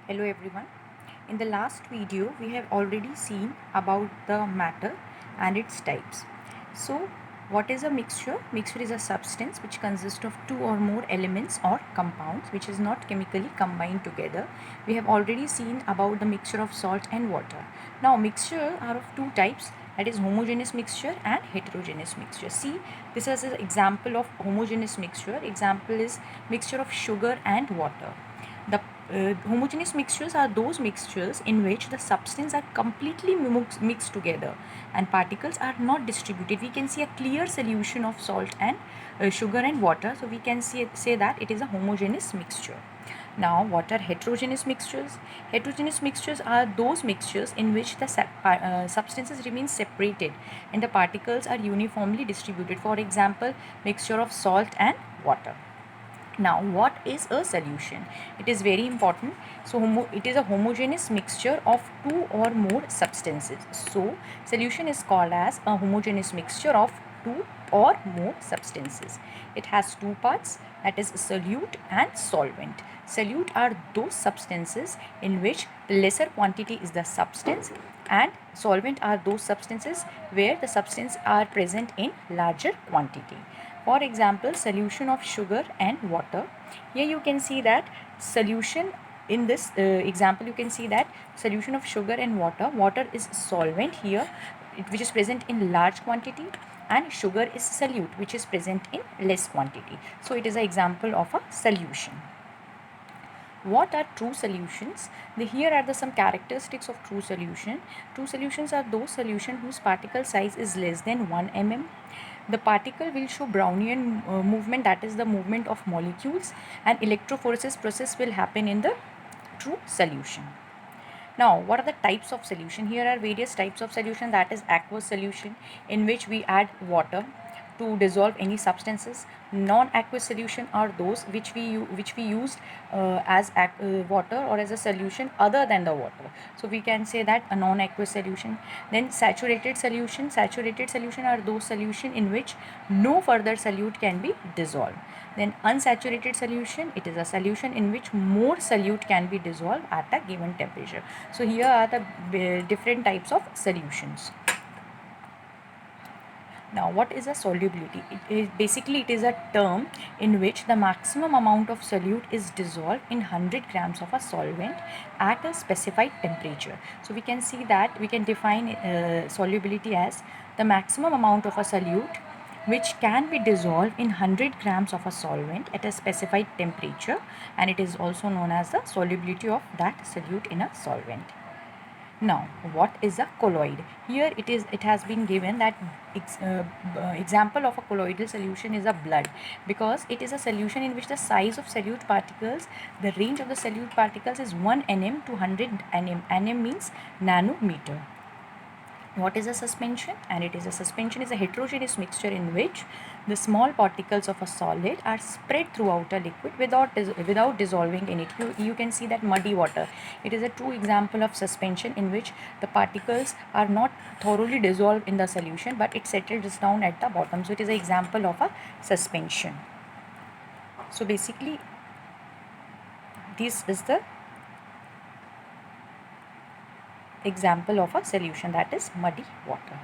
Hello everyone. In the last video we have already seen about the matter and its types. So what is a mixture? Mixture is a substance which consists of two or more elements or compounds which is not chemically combined together. We have already seen about the mixture of salt and water. Now mixture are of two types, that is homogeneous mixture and heterogeneous mixture. See, this is an example of homogeneous mixture. Example is mixture of sugar and water. The homogeneous mixtures are those mixtures in which the substance are completely mixed together and particles are not distributed. We can see a clear solution of salt and sugar and water, so we can say that it is a homogeneous mixture. Now, what are heterogeneous mixtures? Heterogeneous mixtures are those mixtures in which the substances remain separated and the particles are uniformly distributed. For example, mixture of salt and water. Now, what is a solution? It is very important. So it is a homogeneous mixture of two or more substances. So solution is called as a homogeneous mixture of two or more substances. It has two parts, that is solute and solvent. Solute are those substances in which the lesser quantity is the substance, and solvent are those substances where the substance are present in larger quantity. For example, solution of sugar and water. Here you can see that solution in this example, you can see that solution of sugar and water. Water is solvent here, which is present in large quantity, and sugar is solute, which is present in less quantity. So it is an example of a solution. What are true solutions? Here are some characteristics of true solution. True solutions are those solutions whose particle size is less than 1 mm. The particle will show Brownian movement, that is the movement of molecules, and electrophoresis process will happen in the true solution. Now, what are the types of solution? Here are various types of solution, that is aqueous solution, in which we add water to dissolve any substances. Non-aqueous solution are those which we used as water or as a solution other than the water. So we can say that a non-aqueous solution. Then saturated solution. Saturated solution are those solution in which no further solute can be dissolved. Then unsaturated solution, it is a solution in which more solute can be dissolved at a given temperature. So here are the different types of solutions. Now, what is a solubility? It is a term in which the maximum amount of solute is dissolved in 100 grams of a solvent at a specified temperature. So we can see that we can define solubility as the maximum amount of a solute which can be dissolved in 100 grams of a solvent at a specified temperature, and it is also known as the solubility of that solute in a solvent. Now, what is a colloid? Here it has been given that example of a colloidal solution is a blood, because it is a solution in which the size of solute particles, the range of the solute particles is 1 nm to 100 nm. Nm means nanometer. What is a suspension? And it is a suspension is a heterogeneous mixture in which the small particles of a solid are spread throughout a liquid without dissolving in it. You can see that muddy water. It is a true example of suspension in which the particles are not thoroughly dissolved in the solution, but it settles down at the bottom. So it is an example of a suspension. So basically, this is the example of a solution, that is muddy water.